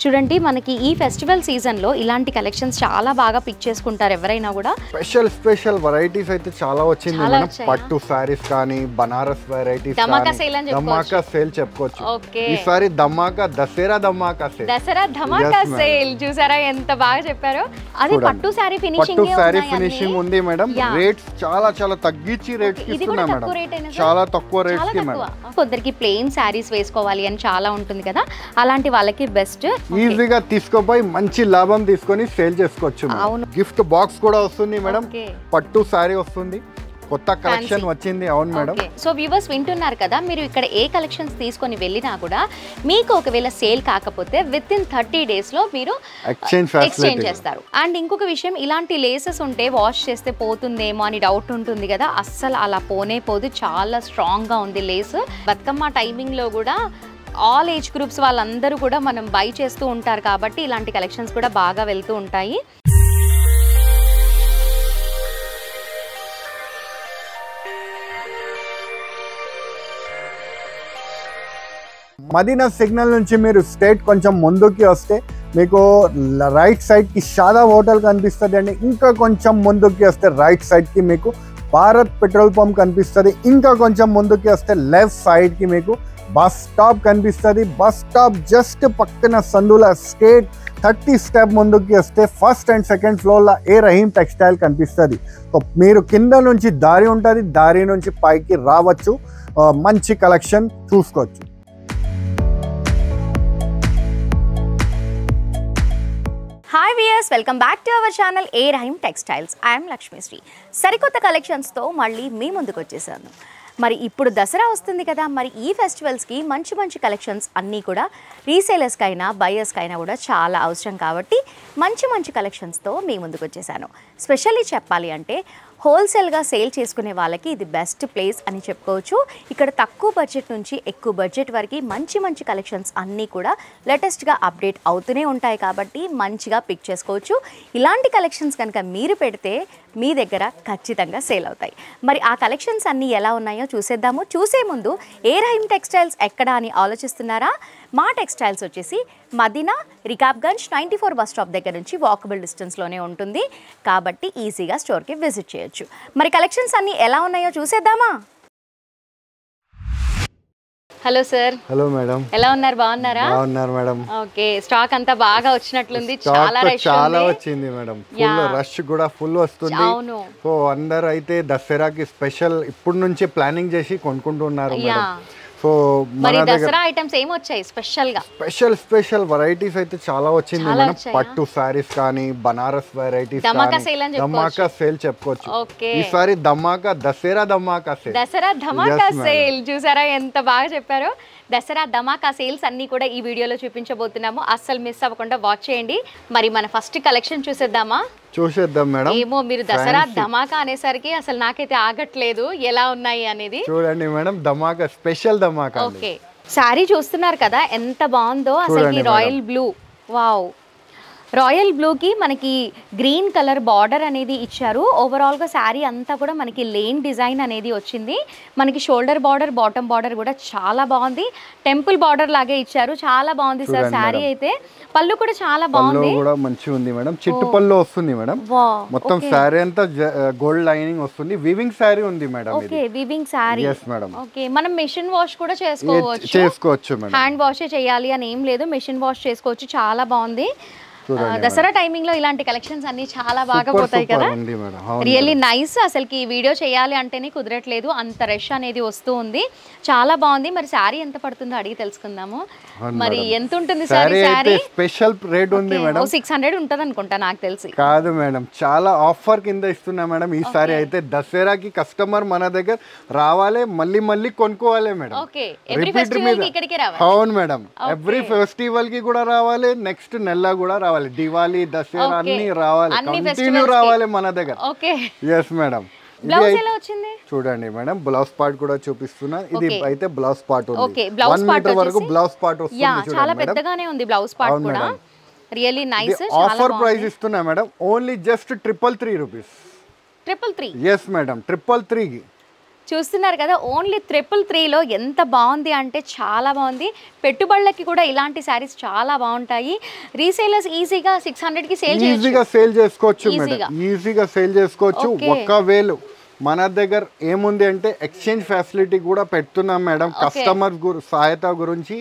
చూడండి మనకి ఈ ఫెస్టివల్ సీజన్ లో ఇలాంటి కలెక్షన్స్ చాలా బాగా పిక్ చేసుకుంటారు ఎవరైనా కూడా. స్పెషల్ వెరైటీస్ అయితే చాలా వచ్చింది మేడం. పట్టు సారీస్ కానీ బనారస్ వెరైటీస్ ధమాకా సేల్ అని ధమాకా సేల్ చెప్పుకోవచ్చు. ఈసారి ధమాకా దసరా ధమాకా సేల్ చూసారా ఎంత బాగా చెప్పారు. అది పట్టు సారీ ఫినిషింగ్ ఉంది మేడం. రేట్స్ చాలా చాలా తగ్గించి రేట్స్ ఇస్తున్నా మేడం. చాలా తక్కువ రేట్స్ కి మేడం. కొందరికి ప్లెయిన్ సారీస్ వేసుకోవాలి అని చాలా ఉంటుంది కదా, అలాంటి వాళ్ళకి బెస్ట్. ఈజీగా తీసుకోపోయి మంచి లాభం తీసుకొని సేల్ చేసుకోవచ్చు. గిఫ్ట్ బాక్స్ కూడా వస్తుంది మేడం. పట్టు సారీ వస్తుంది, కొత్త కలెక్షన్ వచ్చింది. అవును మేడం. సో వ్యూవర్స్ వింటున్నారు కదా, మీరు ఇక్కడ ఏ కలెక్షన్స్ తీసుకొని వెళ్ళినా కూడా మీకు ఒకవేళ సేల్ కాకపోతే విత్ ఇన్ 30 days లో మీరు ఎక్స్చేంజ్ చేస్తారు. అండ్ ఇంకొక విషయం, ఇలాంటి లేసెస్ ఉంటే వాష్ చేస్తే పోతుందేమో అని డౌట్ ఉంటుంది కదా, అస్సలు అలా పోనే పోదు. చాలా స్ట్రాంగ్ గా ఉంది లేస్. బతుకమ్మ టైమింగ్ లో కూడా ఆల్ ఏజ్ గ్రూప్స్ వాళ్ళందరూ కూడా మనం బై చేస్తూ ఉంటారు కాబట్టి ఇలాంటి కలెక్షన్స్ కూడా బాగా వెళ్తూ ఉంటాయి. మదీనా సిగ్నల్ నుంచి మీరు స్ట్రేట్ కొంచెం ముందుకి వస్తే మీకు రైట్ సైడ్ కి షాదాబ్ హోటల్ కనిపిస్తుంది అండి. ఇంకా కొంచెం ముందుకి వస్తే రైట్ సైడ్ కి మీకు భారత్ పెట్రోల్ పంప్ కనిపిస్తుంది. ఇంకా కొంచెం ముందుకి వస్తే లెఫ్ట్ సైడ్ కి మీకు బస్ స్టాప్ కనిపిస్తుంది. బస్ స్టాప్ జస్ట్ పక్కన సందుల స్ట్రేట్ 30 స్టెప్ ముందుకి వస్తే ఫస్ట్ అండ్ సెకండ్ ఫ్లోర్లో ఏ రహీం టెక్స్టైల్ కనిపిస్తుంది. సో మీరు కింద నుంచి దారి ఉంటుంది, దారి నుంచి పైకి రావచ్చు, మంచి కలెక్షన్ చూసుకోవచ్చు. Hi viewers, welcome back to our channel A Rahim textiles. I'm Lakshmisri. సరికొత్త కలెక్షన్స్తో మళ్ళీ మీ ముందుకు వచ్చేసాను. మరి ఇప్పుడు దసరా వస్తుంది కదా, మరి ఈ ఫెస్టివల్స్కి మంచి మంచి కలెక్షన్స్ అన్నీ కూడా రీసేలర్స్కైనా బయర్స్కైనా కూడా చాలా అవసరం కాబట్టి మంచి మంచి కలెక్షన్స్తో మీ ముందుకు వచ్చేసాను. స్పెషల్లీ చెప్పాలి అంటే హోల్సేల్గా సేల్ చేసుకునే వాళ్ళకి ఇది బెస్ట్ ప్లేస్ అని చెప్పుకోవచ్చు. ఇక్కడ తక్కువ బడ్జెట్ నుంచి ఎక్కువ బడ్జెట్ వరకు మంచి మంచి కలెక్షన్స్ అన్నీ కూడా లేటెస్ట్గా అప్డేట్ అవుతూనే ఉంటాయి కాబట్టి మంచిగా పిక్ చేసుకోవచ్చు. ఇలాంటి కలెక్షన్స్ కనుక మీరు పెడితే మీ దగ్గర ఖచ్చితంగా సేల్ అవుతాయి. మరి ఆ కలెక్షన్స్ అన్నీ ఎలా ఉన్నాయో చూసేద్దాము. చూసే ముందు ఏ రహీం టెక్స్టైల్స్ ఎక్కడా అని ఆలోచిస్తున్నారా? మా టెక్స్టైల్స్ వచ్చేసి మదీనా రికాబ్గంజ్ 94 బస్ స్టాప్ దగ్గర నుంచి వాకబుల్ డిస్టెన్స్లోనే ఉంటుంది కాబట్టి ఈజీగా స్టోర్కి విజిట్ చేయొచ్చు. మరి కలెక్షన్స్ అన్నీ ఎలా ఉన్నాయో చూసేద్దామా? Hello sir. హలో మేడం, ఎలా ఉన్నారు? బాగున్నారా? బాగున్నారు మేడం. ఓకే, స్టాక్ అంతా బాగా వచ్చినట్లుంది. చాలా వచ్చింది మేడం. ఫుల్ రష్ కూడా ఫుల్ వస్తుంది. సో అందరూ అయితే దసరాకి స్పెషల్ ఇప్పుడు నుంచి ప్లానింగ్ చేసి కొనుక్కుంటున్నారు మేడం. సో మరి దసరా ఐటమ్స్ ఏం వచ్చాయి స్పెషల్ వెరైటీస్ అయితే చాలా వచ్చింది మేడం. పట్టు సారీస్ కానీ బనారస్ వెరైటీస్ ధమాకా సేల్ చెప్పుకోవచ్చు. ఈసారి ధమాకా దసరా ధమాకా సేల్ చూసారా ఎంత బాగా చెప్పారో. దసరా ధమాకా సేల్స్ అన్నీ కూడా ఈ వీడియోలో చూపించబోతున్నాము, అస్సలు మిస్ అవ్వకుండా వాచ్ చేయండి. మరి మన ఫస్ట్ కలెక్షన్ చూసేద్దాం మేడం. ఏమో మీరు దసరా ధమాకా అనేసరికి అసలు నాకైతే ఆగట్లేదు ఎలా ఉన్నాయి అనేది. చూడండి మేడం, ధమాకా స్పెషల్ ధమాకా. ఓకే, సారీ చూస్తున్నారు కదా ఎంత బాగుందో అసలు. రాయల్ బ్లూ, వావ్, రాయల్ బ్లూకి మనకి గ్రీన్ కలర్ బార్డర్ అనేది ఇచ్చారు. ఓవరాల్గా శారీ అంతా కూడా మనకి లేన్ డిజైన్ అనేది వచ్చింది. మనకి షోల్డర్ బార్డర్, బాటమ్ బార్డర్ కూడా చాలా బాగుంది. టెంపుల్ బార్డర్ లాగే ఇచ్చారు, చాలా బాగుంది సార్ శారీ అయితే. పళ్ళు కూడా చాలా బాగుంది, మంచిగా ఉంది మేడం. చిట్టు పళ్ళు వస్తుంది మేడం. మొత్తం శారీ అంతా గోల్డ్ లైనింగ్ వస్తుంది. వీవింగ్ శారీ ఉంది madam. Okay, weaving sari. yes madam. Okay, మనం మెషిన్ వాష్ కూడా చేసుకోవచ్చు మేడం. హ్యాండ్ వాష్ చేయాలి అని ఏం లేదు, మెషిన్ వాష్ చేసుకోవచ్చు. చాలా బాగుంది. దసరా టైమింగ్ లో ఇలాంటి కలెక్షన్స్ అన్ని చాలా బాగా పోతాయి కదా. Really nice. అసలుకి ఈ వీడియో చేయాలి అంటేనే కుదరట్లేదు, అంత రష్ అనేది వస్తూ ఉంది. చాలా బాగుంది. మరి శారీ ఎంత పడుతుందో అడిగి తెలుసుకుందాము. మరి ఎంత ఉంటుంది శారీ? స్పెషల్ రేట్ ఉంది మేడం. 600 ఉంటుంది అనుకుంటా నాకు తెలిసి. కాదు మేడం, చాలా ఆఫర్ కింద ఇస్తున్నా మేడం. ఈ సారీ అయితే దసరాకి కస్టమర్ మన దగ్గర రావాలి, మళ్ళీ కొనుక్కోవాలి మేడం. అవును మేడం, ఎవ్రీ ఫెస్టివల్ కి కూడా రావాలి, నెక్స్ట్ నెల కూడా రావాలి, దివాళీ దసరా అన్ని రావాలి, కంటిన్యూ రావాలి మన దగ్గర. yes madam. చూడండి మేడం, బ్లౌజ్ పార్ట్ కూడా చూపిస్తున్నా. ఇది అయితే బ్లౌజ్ పార్ట్ ఉంది. 1 మీటర్ వరకు బ్లౌజ్ పార్ట్ వస్తుంది. చాలా పెద్దగానే ఉంది బ్లౌజ్ పార్ట్ కూడా. Really nice. ఆఫర్ ప్రైస్ ఇస్తున్నా madam. Only just 333 rupees. 333. yes madam, 333. చూస్తున్నారు కదా, ఓన్లీ 333లో ఎంత బాగుంది అంటే చాలా బాగుంది. పెట్టుబడులకి కూడా ఇలాంటి శారీస్ చాలా బాగుంటాయి. రీసేలర్స్ ఈజీగా 600కి సేల్ చేసుకోవచ్చు మేడం, ఈజీగా సేల్ చేసుకోవచ్చు. ఒకవేళ మన దగ్గర ఏముంది అంటే ఎక్స్చేంజ్ ఫెసిలిటీ కూడా పెడుతున్నాం మేడం. కస్టమర్ సహాయత గురించి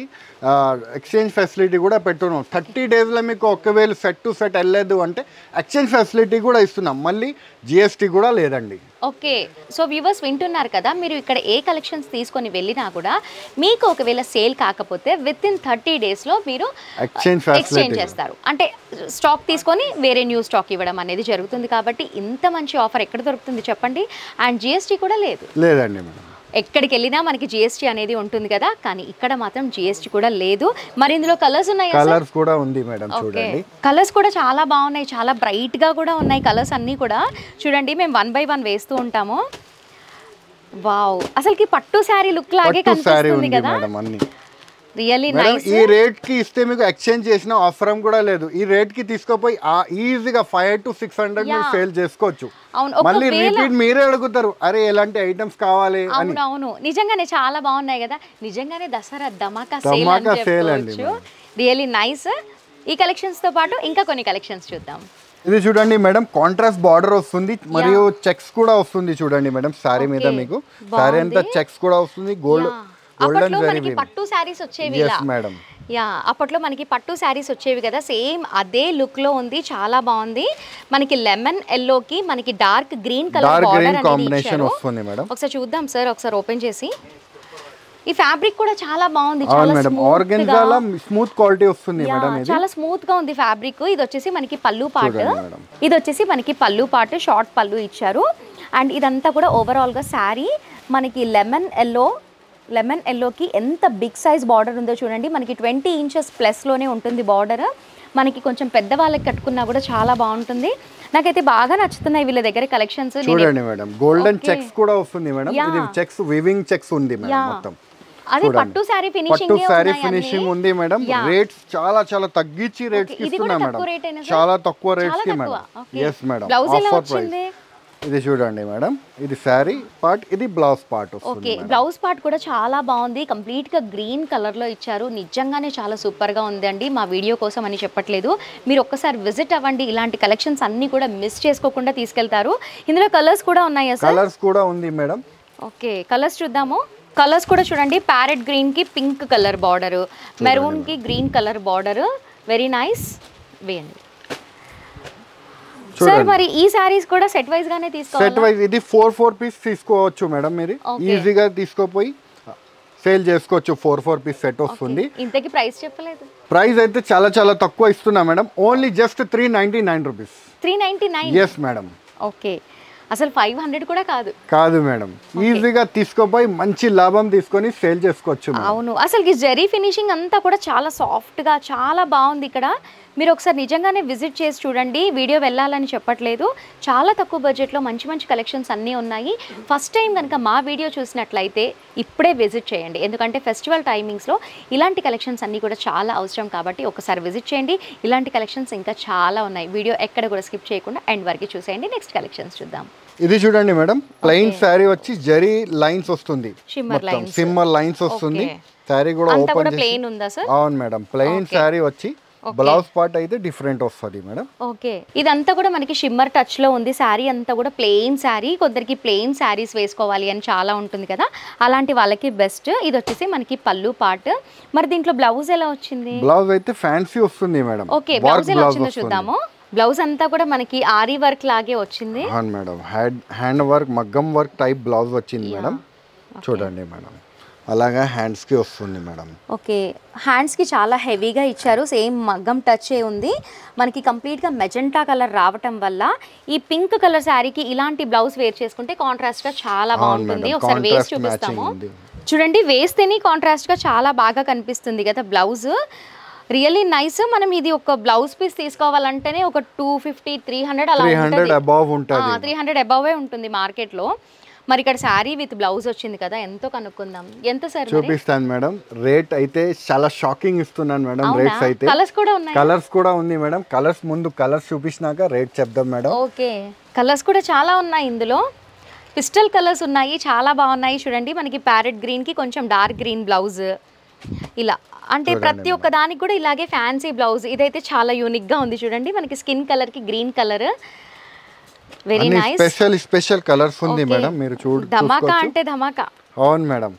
ఎక్స్చేంజ్ ఫెసిలిటీ కూడా పెడుతున్నాం. 30 డేస్లో మీకు ఒకవేళ సెట్ టు సెట్ వెళ్ళలేదు అంటే ఎక్స్చేంజ్ ఫెసిలిటీ కూడా ఇస్తున్నాం. మళ్ళీ జిఎస్టీ కూడా లేదండి. ఓకే, సో వ్యూవర్స్ వింటున్నారు కదా, మీరు ఇక్కడ ఏ కలెక్షన్స్ తీసుకొని వెళ్ళినా కూడా మీకు ఒకవేళ సేల్ కాకపోతే విత్ ఇన్ 30 డేస్లో మీరు ఎక్స్చేంజ్ చేస్తారు. అంటే స్టాక్ తీసుకొని వేరే న్యూ స్టాక్ ఇవ్వడం అనేది జరుగుతుంది. కాబట్టి ఇంత మంచి ఆఫర్ ఎక్కడ దొరుకుతుంది చెప్పండి. అండ్ జిఎస్టీ కూడా లేదండి మేడం. ఎక్కడికి వెళ్ళినా మనకి జిఎస్టీ అనేది ఉంటుంది కదా, కానీ ఇక్కడ మాత్రం జిఎస్టీ కూడా లేదు. మరి ఇందులో కలర్స్ ఉన్నాయి, కలర్స్ కూడా ఉంది మేడం. చూడండి, కలర్స్ కూడా చాలా బాగున్నాయి, చాలా బ్రైట్ గా కూడా ఉన్నాయి కలర్స్ అన్నీ కూడా. చూడంండి, మేము 1 by 1 వేస్తూ ఉంటాము. వావ్, అసలుకి పట్టు శారీ లుక్ లాగే కనిపిస్తుంది కదా. Really nice. ఈ రేట్ కి ఇస్తే మీకు ఎక్స్చేంజ్ చేసిన ఆఫర్ కూడా లేదు. ఈ రేట్ కి తీసుకుపోయి ఈజీగా 500 to 600 మీరు సేల్ చేసుకోవచ్చు. మళ్ళీ రిపీట్ మీరే అడుగుతారు, అరే ఎలాంటి ఐటమ్స్ కావాలి అని. అవును, నిజంగానే చాలా బాగున్నాయి కదా. నిజంగానే దసరా ధమాకా సేల్ అండి. Really nice. ఈ కలెక్షన్స్ తో పాటు ఇంకా కొన్ని కలెక్షన్స్ చూద్దాం. ఇది చూడండి మేడం, కాంట్రాస్ట్ బార్డర్ వస్తుంది మరియు చెక్స్ కూడా వస్తుంది. చూడండి మేడం, సారీ మీద మీకు సారీ అంతా చెక్స్ కూడా వస్తుంది. అప్పట్లో మనకి పట్టు శారీస్ వచ్చేవి మేడం. యా, అప్పట్లో మనకి పట్టు శారీస్ వచ్చేవి కదా, సేమ్ అదే లుక్ లో ఉంది. చాలా బాగుంది. మనకి లెమన్ ఎల్లోకి మనకి dark green colour border combination వస్తుంది మేడం. ఒకసారి చూద్దాం సార్, ఒకసారి ఓపెన్ చేసి. ఈ ఫ్యాబ్రిక్ కూడా చాలా బాగుంది, స్మూత్ క్వాలిటీ వస్తుంది మేడం. చాలా స్మూత్ గా ఉంది ఫ్యాబ్రిక్. ఇది వచ్చేసి మనకి పళ్ళు పార్ట్, షార్ట్ పళ్ళు ఇచ్చారు. అండ్ ఇదంతా కూడా ఓవరాల్ గా శారీ మనకి లెమన్ ఎల్లోకి ఎంత బిగ్ సైజ్ బార్డర్ ఉందో చూడండి. మనకి 20 inches ప్లస్లోనే ఉంటుంది బార్డర్. మనకి కొంచెం పెద్దవాళ్ళకి కట్టుకున్నా కూడా చాలా బాగుంటుంది. నాకైతే బాగా నచ్చుతున్నాయి వీళ్ళ దగ్గర కలెక్షన్స్. చూడండి మేడం, గోల్డెన్ చెక్స్ కూడా వస్తుంది మేడం. ఇది చెక్స్, వీవింగ్ చెక్స్ ఉంది మేడం మొత్తం. అది పట్టు సారీ ఫినిషింగ్ ఉంది మేడం. రేట్స్ చాలా చాలా తగ్గించి రేట్స్ ఇస్తున్నా మేడం. చాలా తక్కువ రేట్స్ కి madam. yes madam, offer price. ఇది చూడండి మేడం, ఇది శారీ పార్ట్, ఇది బ్లౌజ్ పార్ట్ వస్తుంది. ఓకే, బ్లౌజ్ పార్ట్ కూడా చాలా బాగుంది. కంప్లీట్ గా గ్రీన్ కలర్ లో ఇచ్చారు. నిజంగానే చాలా సూపర్ గా ఉందండి. మా వీడియో కోసం అని చెప్పట్లేదు, మీరు ఒక్కసారి విజిట్ అవ్వండి. ఇలాంటి కలెక్షన్స్ అన్ని కూడా మిస్ చేసుకోకుండా తీసుకెళ్తారు. ఇందులో కలర్స్ కూడా ఉన్నాయా సార్? కలర్స్ కూడా ఉంది మేడం. ఓకే, కలర్స్ చూద్దాము. కలర్స్ కూడా చూడండి, ప్యారెట్ గ్రీన్ కి పింక్ కలర్ బార్డర్, మెరూన్ కి green colour border. Very nice. వేయండి సార్. మరి ఈ సారీస్ కూడా సెట్ వైజ్ గానే తీసుకోవాలి? సెట్ వైజ్ ఇది 4 పీస్ తీసుకోవచ్చు మేడం. మీరు ఈజీగా తీసుకోపోయి సేల్ చేసుకోవచ్చు. 4 పీస్ సెట్ వస్తుంది. ఇంతకి ప్రైస్ చెప్పలేదు. ప్రైస్ అయితే చాలా చాలా తక్కువ ఇస్తున్నా madam. Only just 399 rupees. 399? yes madam. Okay, అసలు 500 కూడా కాదు మేడం. ఈజీగా తీసుకోపోయి మంచి లాభం తీసుకొని సేల్ చేసుకోవచ్చు. అవును, అసలు జరీ ఫినిషింగ్ అంతా కూడా చాలా సాఫ్ట్ గా చాలా బాగుంది. ఇక్కడ మీరు ఒకసారి నిజంగానే విజిట్ చేసి చూడండి. వీడియో వెళ్ళాలని చెప్పట్లేదు, చాలా తక్కువ బడ్జెట్లో మంచి మంచి కలెక్షన్స్ అన్నీ ఉన్నాయి. ఫస్ట్ టైం కనుక మా వీడియో చూసినట్లయితే ఇప్పుడే విజిట్ చేయండి. ఎందుకంటే ఫెస్టివల్ టైమింగ్స్లో ఇలాంటి కలెక్షన్స్ అన్నీ కూడా చాలా అవసరం. కాబట్టి ఒకసారి విజిట్ చేయండి. ఇలాంటి కలెక్షన్స్ ఇంకా చాలా ఉన్నాయి. వీడియో ఎక్కడ కూడా స్కిప్ చేయకుండా ఎండ్ వరకు చూసేయండి. నెక్స్ట్ కలెక్షన్స్ చూద్దాం. ఇది చూడండి మేడం, ప్లెయిన్ శారీ వచ్చి జరీ లైన్స్ వస్తుంది, సిమ్మర్ లైన్స్ వస్తుంది. శారీ కూడా ఓపెన్ ప్లెయిన్ ఉందా సార్? అవును మేడం, ప్లెయిన్ శారీ వచ్చి బ్లౌజ్ పార్ట్ అయితే డిఫరెంట్ వస్తుంది మేడం. ఓకే, ఇదంతా కూడా మనకి షిమ్మర్ టచ్ లో ఉంది. శారీ అంతా కూడా ప్లెయిన్ శారీ. కొందరికి ప్లెయిన్ శారీస్ వేసుకోవాలి అని చాలా ఉంటుంది కదా, అలాంటి వాళ్ళకి బెస్ట్. ఇది వచ్చేసి మనకి పళ్ళు పార్ట్. మరి దీంట్లో బ్లౌజ్ ఎలా వచ్చింది? బ్లౌజ్ అయితే ఫ్యాన్సీ వస్తుంది మేడం. ఓకే, బ్లౌజ్ ఎలా వచ్చిందో చూద్దాము. బ్లౌజ్ అంతా కూడా మనకి ఆరీ వర్క్ లాగే వచ్చింది. అవును మేడం, హ్యాండ్ వర్క్, మగ్గం వర్క్ టైప్ బ్లౌజ్ వచ్చింది మేడం. చూడండి మేడం, అలాగా హ్యాండ్స్ కి వస్తుంది మేడం. ఓకే, హ్యాండ్స్ కి చాలా హెవీగా ఇచ్చారు. సేమ్ మగ్గం టచ్ ఉంది. మనకి కంప్లీట్ గా మెజెంటా కలర్ రావటం వల్ల ఈ పింక్ కలర్ శారీకి ఇలాంటి బ్లౌజ్ వేర్ చేసుకుంటే కాంట్రాస్ట్ గా చాలా బాగుంటుంది. ఒకసారి వేస్ట్ చూపిస్తాము. చూడండి, వేస్తేనే కాంట్రాస్ట్ గా చాలా బాగా కనిపిస్తుంది కదా బ్లౌజ్. Really nice. మనం ఇది ఒక బ్లౌజ్ పీస్ తీసుకోవాలంటేనే ఒక 250, 300 అలా ఉంటుంది. 300 అబౌవే ఉంటుంది మార్కెట్ లో. మరి ఇక్కడ శారీ విత్ బ్లౌజ్ వచ్చింది కదా, ఎంతో కనుక్కుందాం. ఎంత సార్? చూపిస్తాను మేడం. రేట్ అయితే చాలా షాకింగ్ ఇస్తున్నాను మేడం. రేట్స్ అయితే కలర్స్ కూడా ఉన్నాయి. కలర్స్ కూడా ఉంది మేడం. కలర్స్ ముందు కలర్స్ చూపించినాక రేట్ చెప్దాం మేడం. ఓకే, కలర్స్ కూడా చాలా ఉన్నాయి ఇందులో. పిస్టల్ కలర్స్ ఉన్నాయి, చాలా బాగున్నాయి. చూడండి మనకి ప్యారెట్ గ్రీన్కి కొంచెం డార్క్ గ్రీన్ బ్లౌజ్ ఇలా, అంటే ప్రతి ఒక్క దానికి కూడా ఇలాగే ఫ్యాన్సీ బ్లౌజ్. ఇదైతే చాలా యూనిక్గా ఉంది. చూడండి మనకి స్కిన్ కలర్కి green colour, very nice. Special colours ఉంది మేడం, మీరు ధమాకా అంటే ధమాకా. అవును మేడం.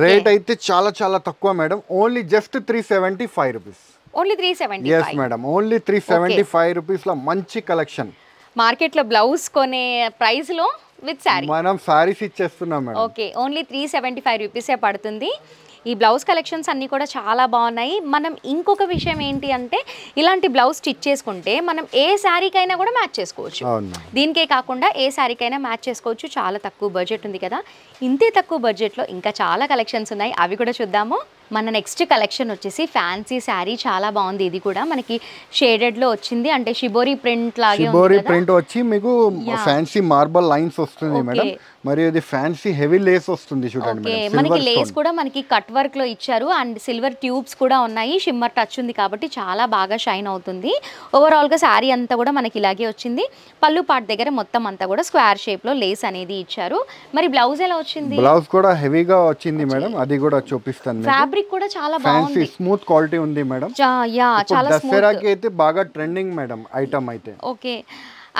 రేట్ అయితే చాలా చాలా తక్కువ madam, only just 375 rupees. Only 375. Yes madam, only 375 rupees లో మంచి కలెక్షన్. మార్కెట్లో బ్లౌజ్ కొనే ప్రైస్ లో విత్ సారీ మనం సారీస్ ఇచ్చేస్తున్నాం మేడం. ఓకే, ఓన్లీ 375 రూపీసే పడుతుంది. ఈ బ్లౌజ్ కలెక్షన్స్ అన్నీ కూడా చాలా బాగున్నాయి. మనం ఇంకొక విషయం ఏంటి అంటే ఇలాంటి బ్లౌజ్ స్టిచ్ చేసుకుంటే మనం ఏ శారీకైనా కూడా మ్యాచ్ చేసుకోవచ్చు. దీనికే కాకుండా ఏ శారీకైనా మ్యాచ్ చేసుకోవచ్చు. చాలా తక్కువ బడ్జెట్ ఉంది కదా, ఇంతే తక్కువ బడ్జెట్లో ఇంకా చాలా కలెక్షన్స్ ఉన్నాయి, అవి కూడా చూద్దాము. మన నెక్స్ట్ కలెక్షన్ వచ్చేసి ఫ్యాన్సీ శారీ, చాలా బాగుంది. ఇది కూడా మనకి షేడెడ్లో వచ్చింది, అంటే షిబోరి ప్రింట్ లాగే ఉంది. షిబోరి ప్రింట్ వచ్చి మీకు ఫ్యాన్సీ మార్బల్ లైన్స్ వస్తుంది మేడం, మరి ఇది ఫ్యాన్సీ హెవీ లేస్ వస్తుంది. చూడండి మనకి లేస్ కూడా మనకి కట్ వర్క్ లో ఇచ్చారు, అండ్ సిల్వర్ ట్యూబ్స్ కూడా ఉన్నాయి. షిమ్మర్ టచ్ ఉంది కాబట్టి చాలా బాగా షైన్ అవుతుంది. ఓవరాల్ గా శారీ అంతా కూడా మనకి ఇలాగే వచ్చింది. పళ్ళు పార్ట్ దగ్గర మొత్తం అంతా కూడా స్క్వేర్ షేప్ లో లేస్ అనేది ఇచ్చారు. మరి బ్లౌజ్ ఎలా వచ్చింది? బ్లౌజ్ కూడా హెవీగా వచ్చింది మేడం, అది కూడా చూపిస్తాను. ఫ్యాబ్రిక్ కూడా చాలా బాగుంది, స్మూత్ క్వాలిటీ ఉంది మేడం. చాలా దసరాకి అయితే బాగా ట్రెండింగ్ మేడం ఐటమ్ అయితే. ఓకే,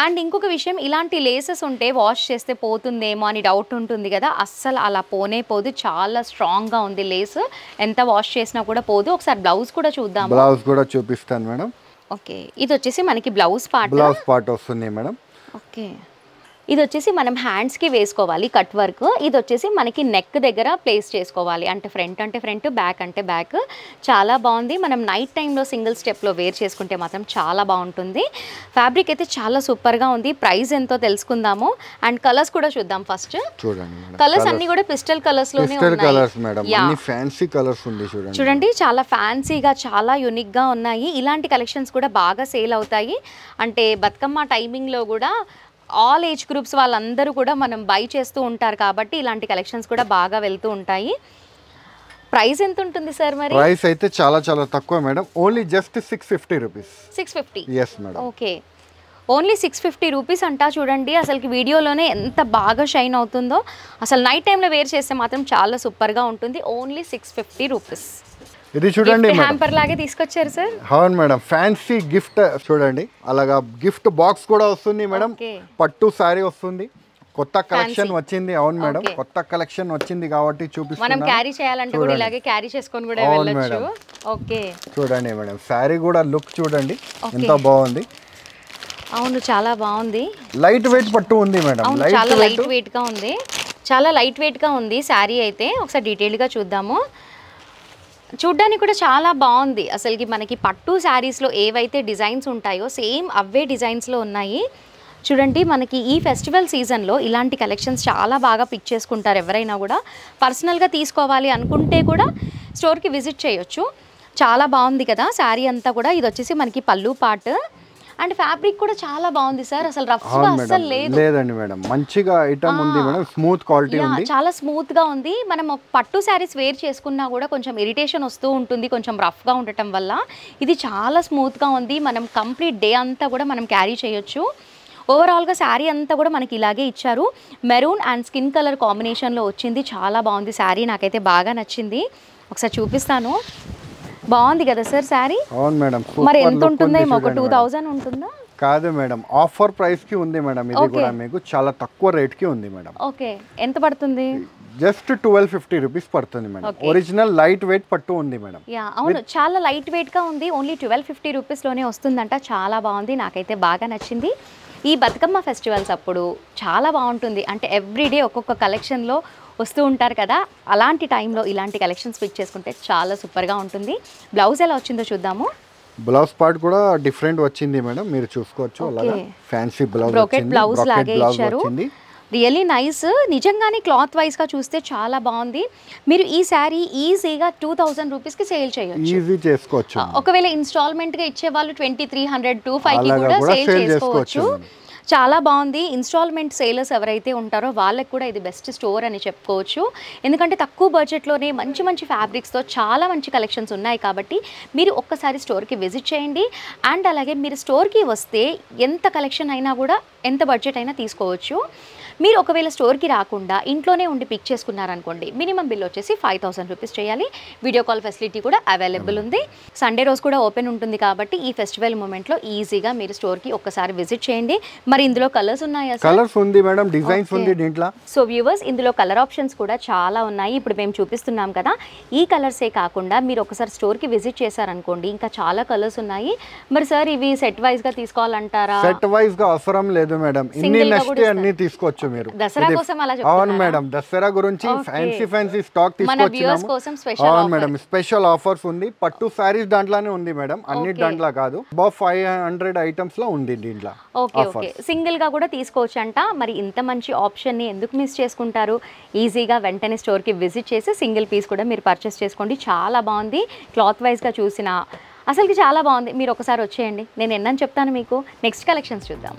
అండ్ ఇంకొక విషయం, ఇలాంటి లేసెస్ ఉంటే వాష్ చేస్తే పోతుందేమో అని డౌట్ ఉంటుంది కదా, అస్సలు అలా పోనే పోదు. చాలా స్ట్రాంగ్గా ఉంది లేస్, ఎంత వాష్ చేసినా కూడా పోదు. ఒకసారి బ్లౌజ్ కూడా చూద్దాం. బ్లౌజ్ కూడా చూపిస్తాను మేడం. ఓకే, ఇది వచ్చేసి మనకి బ్లౌజ్ పార్ట్ వస్తుంది మేడం. ఓకే, ఇది వచ్చేసి మనం హ్యాండ్స్కి వేసుకోవాలి కట్ వర్క్. ఇది వచ్చేసి మనకి నెక్ దగ్గర ప్లేస్ చేసుకోవాలి, అంటే ఫ్రంట్, బ్యాక్ అంటే బ్యాక్. చాలా బాగుంది. మనం నైట్ టైంలో సింగిల్ స్టెప్లో వేర్ చేసుకుంటే మాత్రం చాలా బాగుంటుంది. ఫ్యాబ్రిక్ అయితే చాలా సూపర్గా ఉంది. ప్రైస్ ఎంతో తెలుసుకుందాము, అండ్ కలర్స్ కూడా చూద్దాం. ఫస్ట్ చూడండి, కలర్స్ అన్ని కూడా పిస్టల్ కలర్స్లోనే చూడండి, చాలా ఫ్యాన్సీగా చాలా యూనిక్గా ఉన్నాయి. ఇలాంటి కలెక్షన్స్ కూడా బాగా సేల్ అవుతాయి. అంటే బతుకమ్మ టైమింగ్లో కూడా ఆల్ ఏజ్ గ్రూప్స్ వాళ్ళందరూ కూడా మనం బై చేస్తూ ఉంటారు కాబట్టి ఇలాంటి కలెక్షన్స్ కూడా బాగా వెళ్తూ ఉంటాయి. ప్రైస్ ఎంత ఉంటుంది సార్? మరి ప్రైస్ అయితే చాలా చాలా తక్కువ madam, only just 650 rupees. 650? Yes madam. Okay, only 650 rupees అంటా. చూడండి అసలుకి వీడియోలోనే ఎంత బాగా షైన్ అవుతుందో. అసలు నైట్ టైంలో వేర్ చేస్తే మాత్రం చాలా సూపర్గా ఉంటుంది. Only 650 rupees. ఇది చూడండి హ్యాంపర్ లాగే తీసుకొచ్చారు సార్. అవును మేడం, ఫ్యాన్సీ గిఫ్ట్ చూడండి, అలాగా గిఫ్ట్ బాక్స్ కూడా వస్తుంది మేడం. పట్టు సారీ వస్తుంది, కొత్త కలెక్షన్ వచ్చింది. అవును మేడం, కొత్త కలెక్షన్ వచ్చింది కాబట్టి చూపిస్తాను. మనం క్యారీ చేయాలంటే కూడా ఇలాగే క్యారీ చేసుకొని కూడా వెళ్ళొచ్చు. ఓకే, చూడండి మేడం, సారీ కూడా లుక్ చూడండి ఎంత బాగుంది. అవును, చాలా బాగుంది. లైట్ వెయిట్ పట్టు ఉంది మేడం. చాలా లైట్ వెయిట్ గా ఉంది, చాలా లైట్ వెయిట్ గా ఉంది శారీ అయితే. ఒకసారి డీటెయిల్ గా చూద్దాము. చూడ్డానికి కూడా చాలా బాగుంది. అసలుకి మనకి పట్టు శారీస్లో ఏవైతే డిజైన్స్ ఉంటాయో సేమ్ అవే డిజైన్స్లో ఉన్నాయి. చూడండి మనకి ఈ ఫెస్టివల్ సీజన్లో ఇలాంటి కలెక్షన్స్ చాలా బాగా పిక్ చేసుకుంటారు. ఎవరైనా కూడా పర్సనల్గా తీసుకోవాలి అనుకుంటే కూడా స్టోర్కి విజిట్ చేయొచ్చు. చాలా బాగుంది కదా శారీ అంతా కూడా. ఇది వచ్చేసి మనకి పళ్ళు పార్ట్, అండ్ ఫ్యాబ్రిక్ కూడా చాలా బాగుంది సార్. అసలు రఫ్ గా అసలు లేదండి మేడం, మంచిగా ఐటమ్ ఉంది మేడం, స్మూత్ క్వాలిటీ ఉంది, చాలా స్మూత్ గా ఉంది. మనం పట్టు శారీస్ వేర్ చేసుకున్నా కూడా కొంచెం ఇరిటేషన్ వస్తూ ఉంటుంది కొంచెం రఫ్ గా ఉండటం వల్ల. ఇది చాలా స్మూత్ గా ఉంది. మనం కంప్లీట్ డే అంతా కూడా మనం క్యారీ చేయొచ్చు. ఓవరాల్గా శారీ అంతా కూడా మనకి ఇలాగే ఇచ్చారు. మెరూన్ అండ్ స్కిన్ కలర్ కాంబినేషన్లో వచ్చింది. చాలా బాగుంది శారీ, నాకైతే బాగా నచ్చింది. ఒకసారి చూపిస్తాను. బాగుంది కదా సార్ శారీ? అవును మేడం. మరి ఎంత ఉంటుందో? ఒక 2000 ఉంటుందా? కాదు మేడం, ఆఫర్ ప్రైస్ కి ఉంది మేడం. ఇది కూడా మీకు చాలా తక్కువ రేట్ కి ఉంది మేడం. ఓకే, ఎంత పడుతుంది? జస్ట్ 1250 రూపీస్ పడుతుంది మేడం. ఒరిజినల్ లైట్ వెయిట్ పట్టు ఉంది మేడం. అవును, చాలా లైట్ వెయిట్ గా ఉంది. ఓన్లీ 1250 రూపీస్ లోనే వస్తుందంట. చాలా బాగుంది, నాకైతే బాగా నచ్చింది. ఈ బతుకమ్మ ఫెస్టివల్స్ అప్పుడు చాలా బాగుంటుంది. అంటే ఎవ్రీడే ఒక్కొక్క కలెక్షన్లో వస్తూ ఉంటారు కదా, అలాంటి టైంలో ఇలాంటి కలెక్షన్స్ పిక్ చేసుకుంటే చాలా సూపర్గా ఉంటుంది. బ్లౌజ్ ఎలా వచ్చిందో చూద్దాము. బ్లౌజ్ పార్ట్ కూడా డిఫరెంట్ వచ్చింది మేడం, మీరు చూసుకోవచ్చు. అలాగా ఫ్యాన్సీ బ్లౌజ్ బ్రోకెట్ బ్లౌజ్ లాగే ఇచ్చారు. Really nice. నిజంగానే క్లాత్ వైజ్గా చూస్తే చాలా బాగుంది. మీరు ఈ శారీ ఈజీగా 2000 రూపీస్కి సేల్ చేయొచ్చు. ఈజీ చేసుకోవచ్చు. ఒకవేళ ఇన్స్టాల్మెంట్గా ఇచ్చే వాళ్ళు 2300, 2500 కూడా సేల్ చేసుకోవచ్చు. చాలా బాగుంది. ఇన్స్టాల్మెంట్ సేలర్స్ ఎవరైతే ఉంటారో వాళ్ళకి కూడా ఇది బెస్ట్ స్టోర్ అని చెప్పుకోవచ్చు. ఎందుకంటే తక్కువ బడ్జెట్లోనే మంచి మంచి ఫ్యాబ్రిక్స్తో చాలా మంచి కలెక్షన్స్ ఉన్నాయి కాబట్టి మీరు ఒక్కసారి స్టోర్కి విజిట్ చేయండి. అండ్ అలాగే మీరు స్టోర్కి వస్తే ఎంత కలెక్షన్ అయినా కూడా ఎంత బడ్జెట్ అయినా తీసుకోవచ్చు. మీరు ఒకవేళ స్టోర్కి రాకుండా ఇంట్లోనే ఉండి పిక్ చేసుకున్నారనుకోండి, మినిమం బిల్ వచ్చేసి 5000 రూపీస్ చేయాలి. వీడియో కాల్ ఫెసిలిటీ కూడా అవైలబుల్ ఉంది. సండే రోజు కూడా ఓపెన్ ఉంటుంది కాబట్టి ఈ ఫెస్టివల్ మూమెంట్లో ఈజీగా మీరు స్టోర్కి ఒక్కసారి విజిట్ చేయండి. మరి ఇందులో కలర్స్ ఉన్నాయా? కలర్స్ ఉంది మేడం, డిజైన్స్ ఉంది దీంట్లో. సో వ్యూవర్స్, ఇందులో కలర్ ఆప్షన్స్ కూడా చాలా ఉన్నాయి. ఇప్పుడు మేము చూపిస్తున్నాం కదా, ఈ కలర్సే కాకుండా మీరు ఒకసారి స్టోర్కి విజిట్ చేశారనుకోండి, ఇంకా చాలా కలర్స్ ఉన్నాయి. మరి సార్ ఇవి సెట్ వైజ్ గా తీసుకోవాలంటారా? సెట్ వైజ్ గా అవసరం లేదు మేడం, ఇన్ని నచ్చితే అన్ని తీసుకోవచ్చు మీరు. దసరా కోసం అలా చెప్తున్నారా? అవును మేడం, దసరా గురించి ఫ్యాన్సీ స్టాక్ తీసుకొచ్చినాము. అవును మేడం, స్పెషల్ ఆఫర్స్ ఉంది. పట్టు సారీస్ దాంట్లోనే ఉంది మేడం, అన్ని దాంట్లో కాదు. అబౌవ్ 500 ఐటమ్స్ లో ఉంది దీంట్లో. ఓకే, సింగిల్ గా కూడా తీసుకోవచ్చు అంట. మరి ఇంత మంచి ఆప్షన్ ని ఎందుకు మిస్ చేసుకుంటారు? ఈజీగా వెంటనే స్టోర్ కి విజిట్ చేసి సింగిల్ పీస్ కూడా మీరు పర్చేస్ చేసుకోండి. చాలా బాగుంది, క్లాత్ వైజ్ గా చూసిన అసలుకి చాలా బాగుంది. మీరు ఒకసారి వచ్చేయండి, నేను ఎన్నని చెప్తాను మీకు. నెక్స్ట్ కలెక్షన్స్ చూద్దాం.